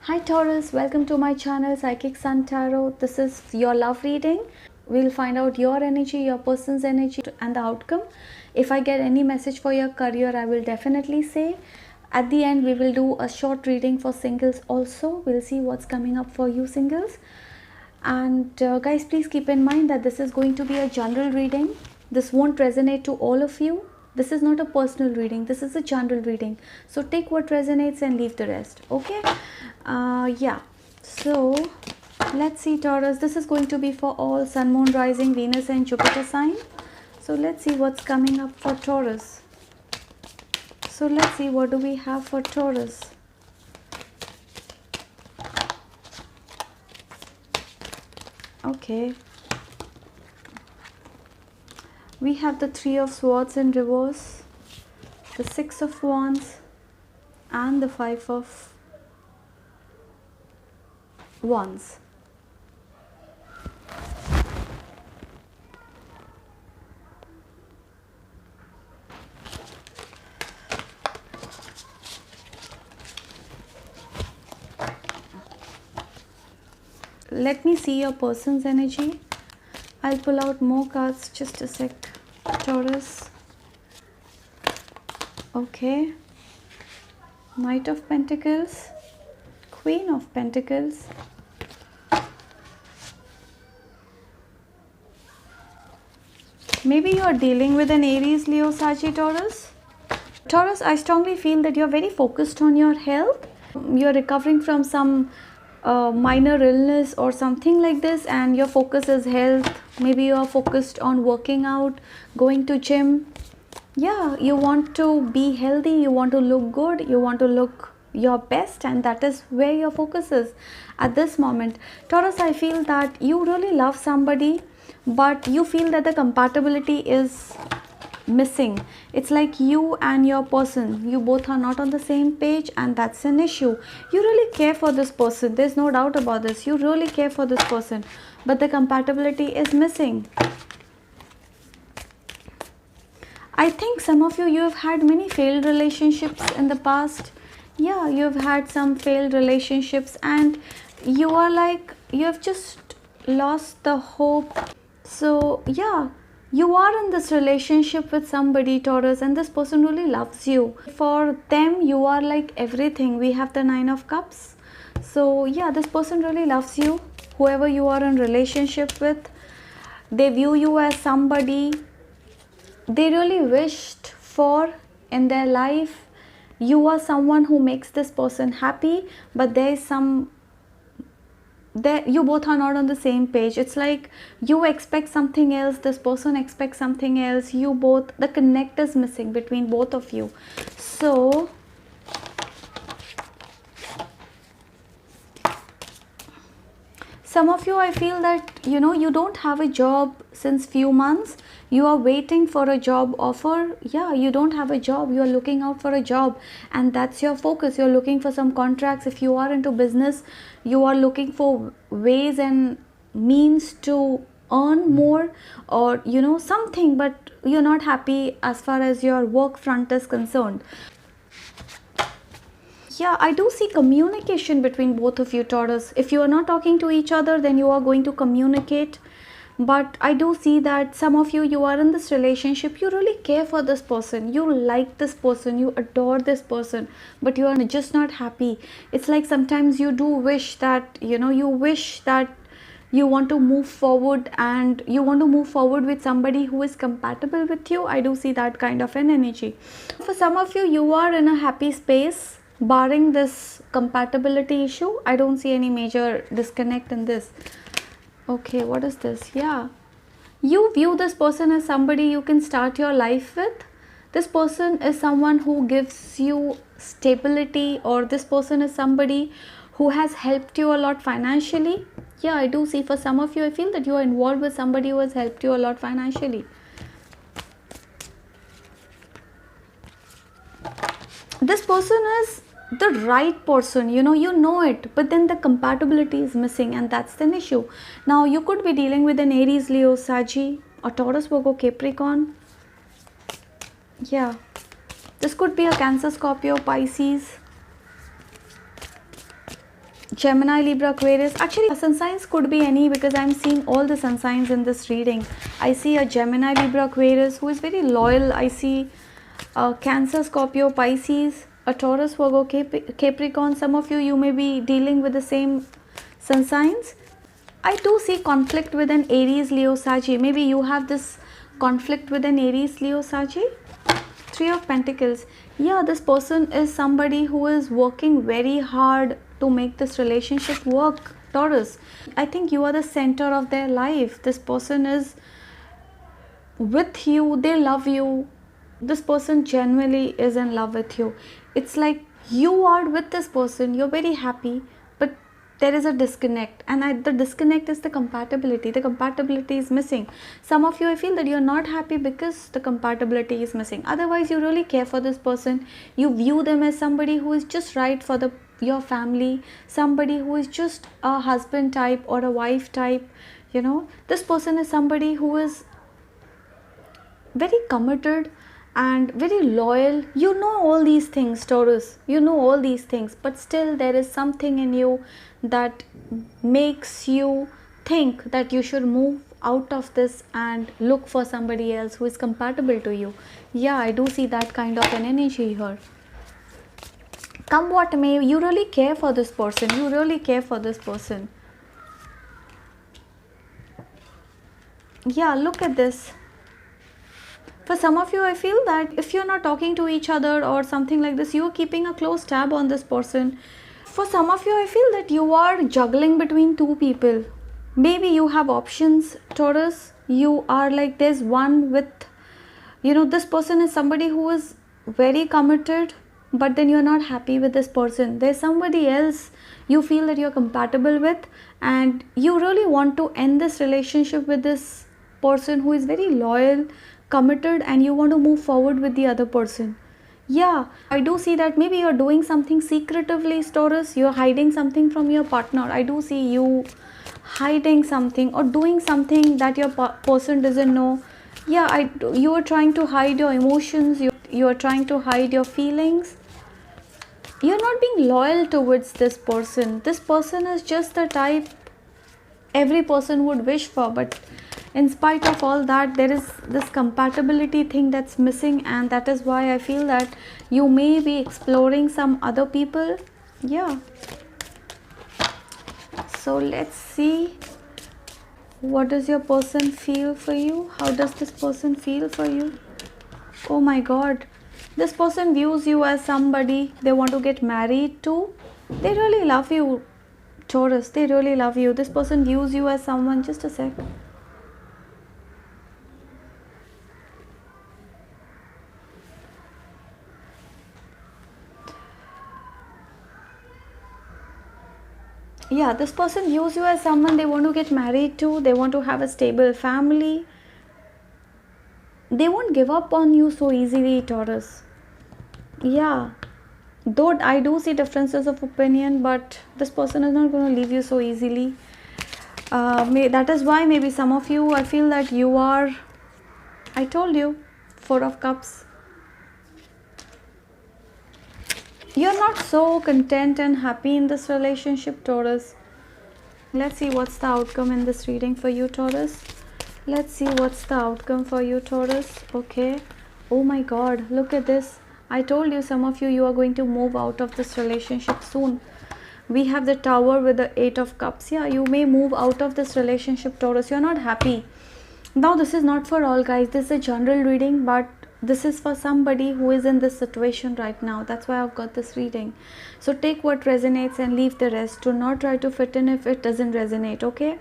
Hi Taurus, welcome to my channel Psychic Sun Tarot. This is your love reading. We'll find out your energy, your person's energy and the outcome. If I get any message for your career, I will definitely say. At the end, we will do a short reading for singles also. We'll see what's coming up for you singles. And guys, please keep in mind that this is going to be a general reading. This won't resonate to all of you. This is not a personal reading. This is a general reading. So take what resonates and leave the rest. Okay. Yeah. So let's see, Taurus. This is going to be for all Sun, Moon, Rising, Venus and Jupiter sign. So let's see what's coming up for Taurus. So let's see what do we have for Taurus. Okay. We have the Three of Swords in reverse, the Six of Wands and the Five of Wands. Let me see your person's energy. I'll pull out more cards, just a sec. Taurus. Okay. Knight of Pentacles, Queen of Pentacles, maybe you are dealing with an Aries, Leo, Sagittarius. Taurus, I strongly feel that you're very focused on your health. You're recovering from some minor illness or something like this, and your focus is health. Maybe you are focused on working out, going to gym. Yeah, you want to be healthy, you want to look good, you want to look your best, and that is where your focus is at this moment. Taurus, I feel that you really love somebody, but you feel that the compatibility is missing. It's like you and your person, you both are not on the same page, and that's an issue. You really care for this person, there's no doubt about this. You really care for this person, but the compatibility is missing. I think some of you have had many failed relationships in the past. Yeah, you've had some failed relationships, and you are like, you have just lost the hope. So yeah, you are in this relationship with somebody, Taurus, and this person really loves you. For them, you are like everything. We have the Nine of Cups. So yeah, this person really loves you. Whoever you are in relationship with, they view you as somebody they really wished for in their life. You are someone who makes this person happy, but there is some there you both are not on the same page. It's like you expect something else, this person expects something else. You both, the connect is missing between both of you. So some of you, I feel that you don't have a job since few months. You are waiting for a job offer. Yeah, you don't have a job, you are looking out for a job, and that's your focus. You're looking for some contracts. If you are into business, you are looking for ways and means to earn more, or something, but you're not happy as far as your work front is concerned. Yeah, I do see communication between both of you, Taurus. If you are not talking to each other, then you are going to communicate. But I do see that some of you are in this relationship. You really care for this person. You like this person. You adore this person. But you are just not happy. It's like sometimes you do wish that, you wish that you want to move forward, and you want to move forward with somebody who is compatible with you. I do see that kind of an energy. For some of you, you are in a happy space. Barring this compatibility issue, I don't see any major disconnect in this. Okay, what is this? Yeah, you view this person as somebody you can start your life with. This person is someone who gives you stability, or this person is somebody who has helped you a lot financially. Yeah, I do see for some of you, I feel that you are involved with somebody who has helped you a lot financially. This person is the right person, you know it, but then the compatibility is missing, and that's an issue. Now you could be dealing with an Aries, Leo, Saggy, or Taurus, Virgo, Capricorn. Yeah, this could be a Cancer, Scorpio, Pisces. Gemini, Libra, Aquarius. Actually, sun signs could be any, because I'm seeing all the sun signs in this reading. I see a Gemini, Libra, Aquarius who is very loyal. I see a Cancer, Scorpio, Pisces, a Taurus, Virgo, Capricorn. Some of you, you may be dealing with the same sun signs. I do see conflict with an Aries, Leo, Saggy. Maybe you have this conflict with an Aries, Leo, Saggy. Three of Pentacles. Yeah, this person is somebody who is working very hard to make this relationship work, Taurus. I think you are the center of their life. This person is with you, they love you. This person genuinely is in love with you. It's like you are with this person, you're very happy, but there is a disconnect, and the disconnect is the compatibility. The compatibility is missing. Some of you, I feel that you're not happy because the compatibility is missing. Otherwise, you really care for this person. You view them as somebody who is just right for your family, somebody who is just a husband type or a wife type. This person is somebody who is very committed and very loyal. You know all these things, Taurus. You know all these things, but still there is something in you that makes you think that you should move out of this and look for somebody else who is compatible to you. Yeah, I do see that kind of an energy here. Come what may, you really care for this person. You really care for this person. Yeah, look at this. For some of you, I feel that if you're not talking to each other or something like this, you're keeping a close tab on this person. For some of you, I feel that you are juggling between two people. Maybe you have options, Taurus. You are like, there's one with, this person is somebody who is very committed, but then you're not happy with this person. There's somebody else you feel that you're compatible with, and you really want to end this relationship with this person who is very loyal, committed, and you want to move forward with the other person. Yeah, I do see that maybe you're doing something secretively, Taurus. You're hiding something from your partner. I do see you hiding something or doing something that your person doesn't know. Yeah, you are trying to hide your emotions. You are trying to hide your feelings. You're not being loyal towards this person. This person is just the type every person would wish for, but in spite of all that, there is this compatibility thing that's missing, and that is why I feel that you may be exploring some other people. Yeah. So let's see, what does your person feel for you? How does this person feel for you? Oh my God. This person views you as somebody they want to get married to. They really love you, Taurus. They really love you. This person views you as someone, just a sec. Yeah, this person views you as someone they want to get married to. They want to have a stable family. They won't give up on you so easily, Taurus. Yeah, though I do see differences of opinion, but this person is not going to leave you so easily. That is why maybe some of you, I feel that you are, I told you, Four of Cups. You're not so content and happy in this relationship, Taurus. Let's see what's the outcome in this reading for you, Taurus. Let's see what's the outcome for you, Taurus. Okay. Oh my God, look at this. I told you, some of you, you are going to move out of this relationship soon. We have the Tower with the Eight of Cups. Yeah, you may move out of this relationship, Taurus. You're not happy. Now, this is not for all, guys. This is a general reading, but this is for somebody who is in this situation right now. That's why I've got this reading. So take what resonates and leave the rest. Do not try to fit in if it doesn't resonate, okay?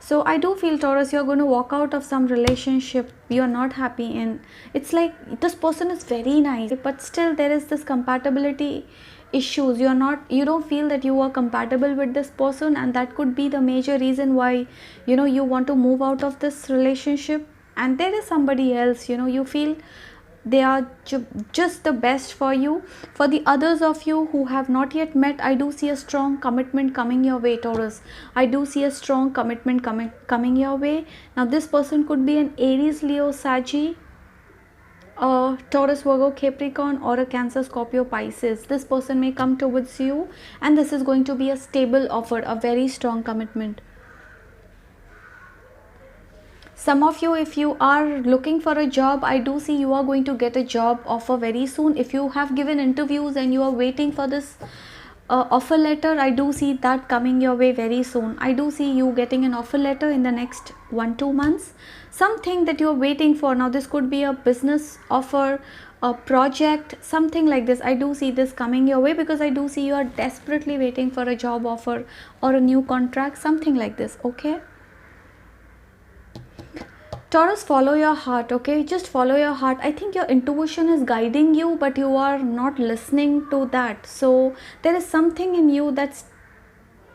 So I do feel, Taurus, you're going to walk out of some relationship you're not happy in. It's like this person is very nice, but still there is this compatibility issues. You don't feel that you are compatible with this person, and that could be the major reason why you want to move out of this relationship. And there is somebody else, you feel they are just the best for you. For the others of you who have not yet met, I do see a strong commitment coming your way, Taurus. I do see a strong commitment coming your way. Now this person could be an Aries, Leo, Saggy, a Taurus, Virgo, Capricorn, or a Cancer, Scorpio, Pisces. This person may come towards you, and this is going to be a stable offer, a very strong commitment. Some of you, if you are looking for a job, I do see you are going to get a job offer very soon. If you have given interviews and you are waiting for this offer letter, I do see that coming your way very soon. I do see you getting an offer letter in the next 1-2 months. Something that you are waiting for. Now this could be a business offer, a project, something like this. I do see this coming your way, because I do see you are desperately waiting for a job offer or a new contract, something like this. Okay, Taurus, follow your heart. Okay, just follow your heart. I think your intuition is guiding you, but you are not listening to that. So there is something in you that's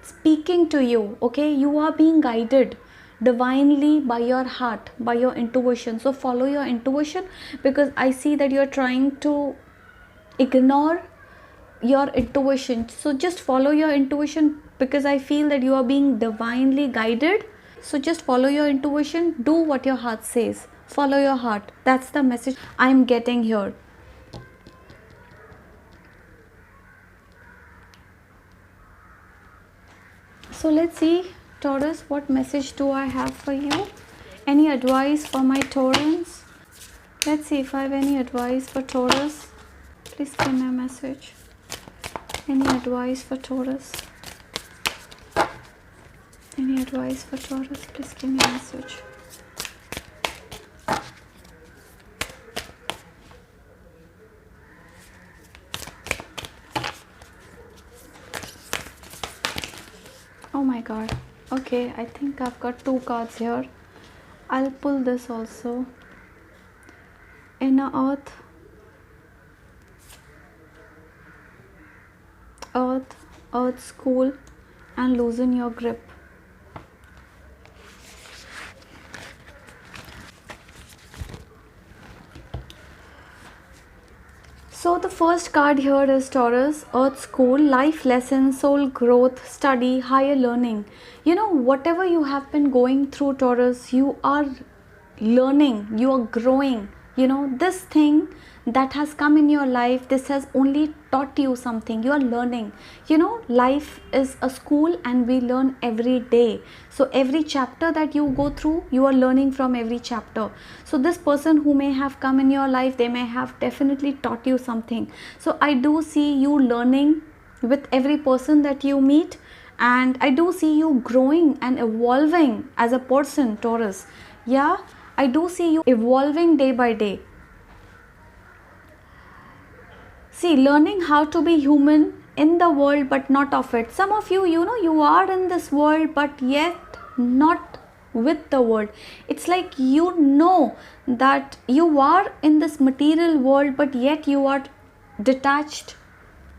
speaking to you. Okay, you are being guided divinely by your heart, by your intuition. So follow your intuition, because I see that you are trying to ignore your intuition. So just follow your intuition, because I feel that you are being divinely guided. So just follow your intuition, do what your heart says, follow your heart. That's the message I'm getting here. So let's see, Taurus, what message do I have for you? Any advice for my Taurans? Let's see if I have any advice for Taurus. Please give me a message. Any advice for Taurus? Any advice for Taurus? Please give me a message. Oh my god. Okay, I think I've got 2 cards here. I'll pull this also. Inner Earth. Earth School, and loosen your grip. So the first card here is Taurus, Earth School, life lessons, soul growth, study, higher learning. You know, whatever you have been going through, Taurus, you are learning, you are growing. You know, this thing that has come in your life, this has only taught you something. You are learning. You know, life is a school and we learn every day. So every chapter that you go through, you are learning from every chapter. So this person who may have come in your life, they may have definitely taught you something. So I do see you learning with every person that you meet, and I do see you growing and evolving as a person, Taurus. Yeah, I do see you evolving day by day. See, learning how to be human in the world but not of it. Some of you, you know, you are in this world but yet not with the world. It's like you know that you are in this material world, but yet you are detached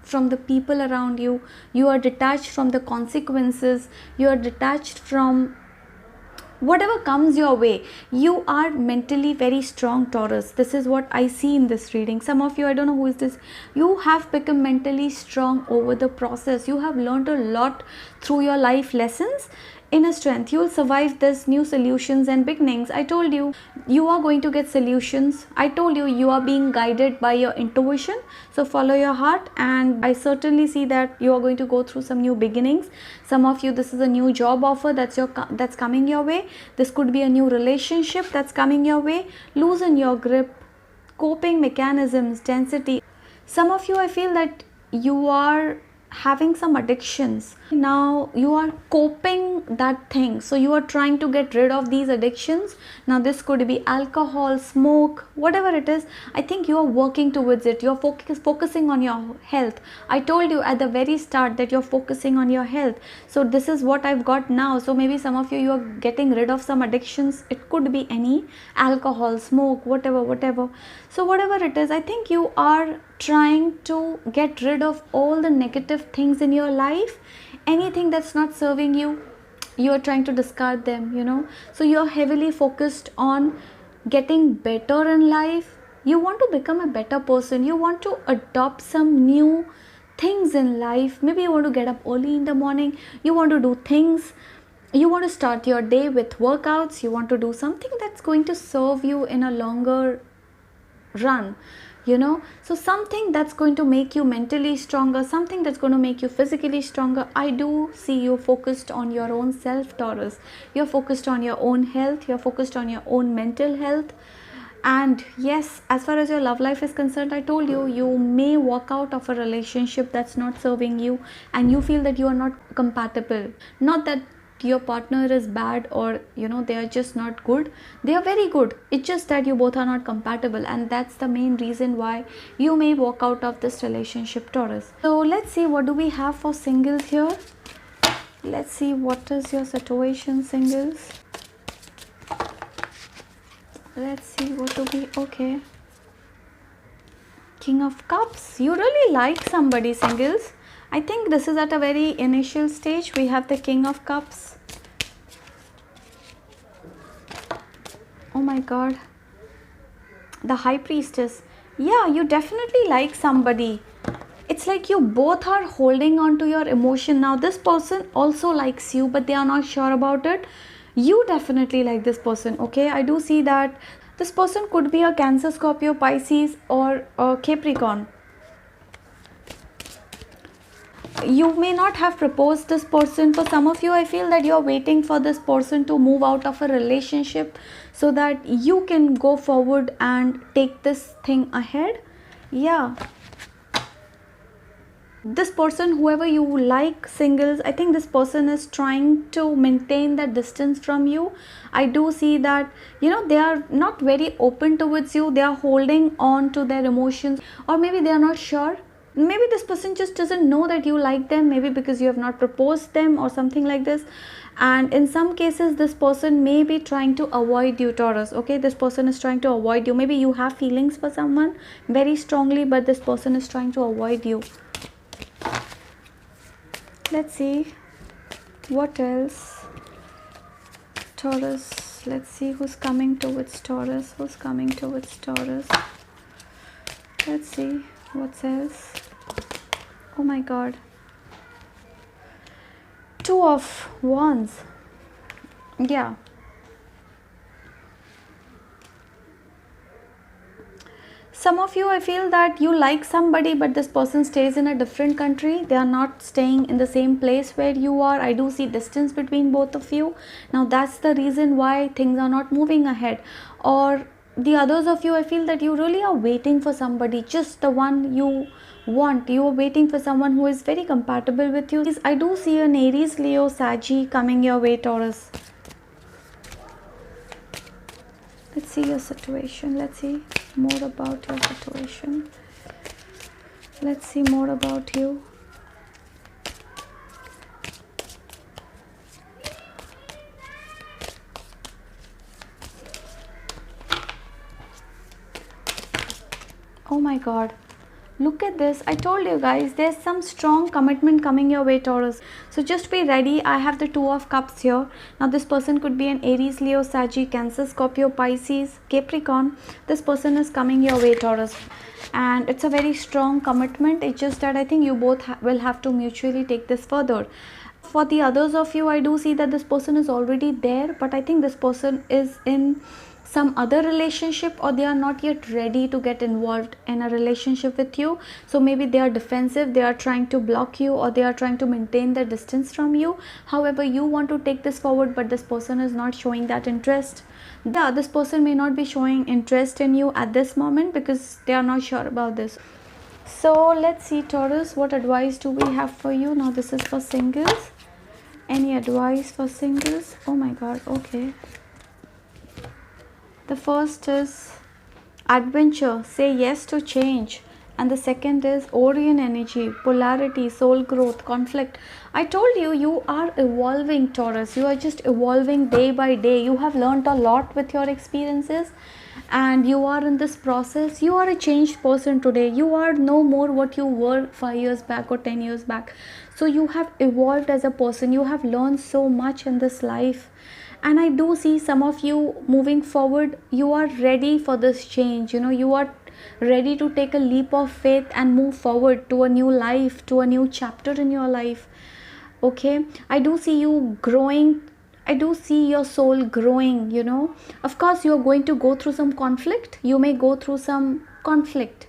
from the people around you. You are detached from the consequences. You are detached from whatever comes your way. You are mentally very strong, Taurus. This is what I see in this reading. Some of you, I don't know who is this, you have become mentally strong over the process. You have learned a lot through your life lessons. Inner strength, you will survive this, new solutions and beginnings. I told you, you are going to get solutions. I told you, you are being guided by your intuition. So follow your heart, and I certainly see that you are going to go through some new beginnings. Some of you, this is a new job offer that's coming your way. This could be a new relationship that's coming your way. Loosen your grip, coping mechanisms, density. Some of you, I feel that you are having some addictions. Now you are coping that thing, so you are trying to get rid of these addictions. Now this could be alcohol, smoke, whatever it is. I think you are working towards it. You're focusing on your health. I told you at the very start that you're focusing on your health. So this is what I've got now. So maybe some of you are getting rid of some addictions. It could be any alcohol, smoke, whatever. So whatever it is, I think you are trying to get rid of all the negative things in your life. Anything that's not serving you, you are trying to discard them, you know. So you're heavily focused on getting better in life. You want to become a better person. You want to adopt some new things in life. Maybe you want to get up early in the morning. You want to do things. You want to start your day with workouts. You want to do something that's going to serve you in a longer run, so something that's going to make you mentally stronger, something that's going to make you physically stronger. I do see you focused on your own self, Taurus. You're focused on your own health, you're focused on your own mental health. And yes, as far as your love life is concerned, I told you, you may walk out of a relationship that's not serving you, and you feel that you are not compatible. Not that your partner is bad, or they are just not good. They are very good. It's just that you both are not compatible, and that's the main reason why you may walk out of this relationship, Taurus. So let's see, what do we have for singles here? Let's see, what is your situation, singles? Let's see, what do we, okay, King of Cups. You really like somebody, singles. I think this is at a very initial stage. We have the King of Cups. Oh my god, the High Priestess. Yeah, you definitely like somebody. It's like you both are holding on to your emotion. Now this person also likes you, but they are not sure about it. You definitely like this person, okay? I do see that this person could be a Cancer, Scorpio, Pisces, or a Capricorn. You may not have proposed this person. For some of you, I feel that you're waiting for this person to move out of a relationship so that you can go forward and take this thing ahead. Yeah, this person, whoever you like, singles, I think this person is trying to maintain that distance from you. I do see that they are not very open towards you. They are holding on to their emotions, or maybe they are not sure. Maybe this person just doesn't know that you like them, maybe because you have not proposed them or something like this. And in some cases, this person may be trying to avoid you, Taurus. Okay, this person is trying to avoid you. Maybe you have feelings for someone very strongly, but this person is trying to avoid you. Let's see what else, Taurus. Let's see who's coming towards Taurus. Who's coming towards Taurus? Let's see what else. Oh my god, Two of Wands. Yeah, some of you, I feel that you like somebody, but this person stays in a different country. They are not staying in the same place where you are. I do see distance between both of you. Now that's the reason why things are not moving ahead. Or the others of you, I feel that you really are waiting for somebody, just the one you want. You are waiting for someone who is very compatible with you. I do see an Aries, Leo, Saggy coming your way, Taurus. Let's see your situation. Let's see more about your situation. Let's see more about you. Oh my god, look at this. I told you guys, there's some strong commitment coming your way, Taurus. So just be ready. I have the Two of Cups here. Now this person could be an Aries, Leo, Sagittarius, Cancer, Scorpio, Pisces, Capricorn. This person is coming your way, Taurus. And it's a very strong commitment. It's just that I think you both will have to mutually take this further. For the others of you, I do see that this person is already there, but I think this person is in some other relationship, or they are not yet ready to get involved in a relationship with you. So maybe they are defensive, they are trying to block you, or they are trying to maintain their distance from you. However, you want to take this forward, but this person is not showing that interest. Yeah, this person may not be showing interest in you at this moment because they are not sure about this. So let's see, Taurus, what advice do we have for you? Now this is for singles. Any advice for singles? Oh my god, okay. The first is adventure, say yes to change. And the second is Orion energy, polarity, soul growth, conflict. I told you, you are evolving, Taurus. You are just evolving day by day. You have learned a lot with your experiences, and you are in this process. You are a changed person today. You are no more what you were 5 years back or 10 years back. So you have evolved as a person. You have learned so much in this life. And I do see some of you moving forward. You are ready for this change. You are ready to take a leap of faith and move forward to a new life, to a new chapter in your life. Okay, I do see you growing I do see your soul growing, you know. Of course, you are going to go through some conflict. You may go through some conflict.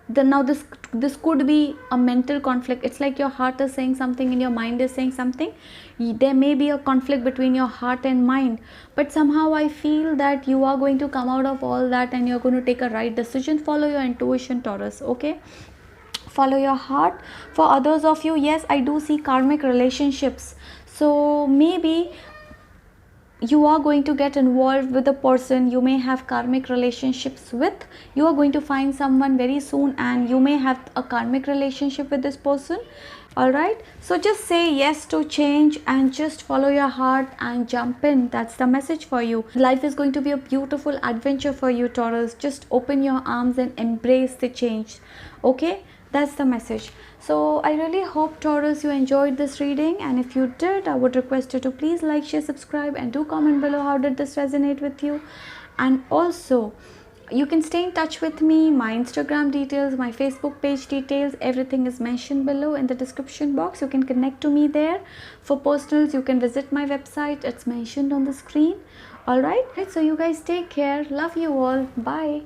Now this could be a mental conflict. It's like your heart is saying something and your mind is saying something. There may be a conflict between your heart and mind, but somehow I feel that you are going to come out of all that and you're going to take a right decision. Follow your intuition, Taurus. Okay, follow your heart. For others of you, yes, I do see karmic relationships. So maybe you are going to get involved with a person you may have karmic relationships with. You are going to find someone very soon and you may have a karmic relationship with this person. All right, so just say yes to change and just follow your heart and jump in. That's the message for you. Life is going to be a beautiful adventure for you, Taurus. Just open your arms and embrace the change. Okay, that's the message. So I really hope, Taurus, you enjoyed this reading, and if you did, I would request you to please like, share, subscribe, and do comment below how did this resonate with you. And also you can stay in touch with me. My Instagram details, my Facebook page details, everything is mentioned below in the description box. You can connect to me there. For personals, you can visit my website. It's mentioned on the screen. All right, so you guys take care. Love you all. Bye.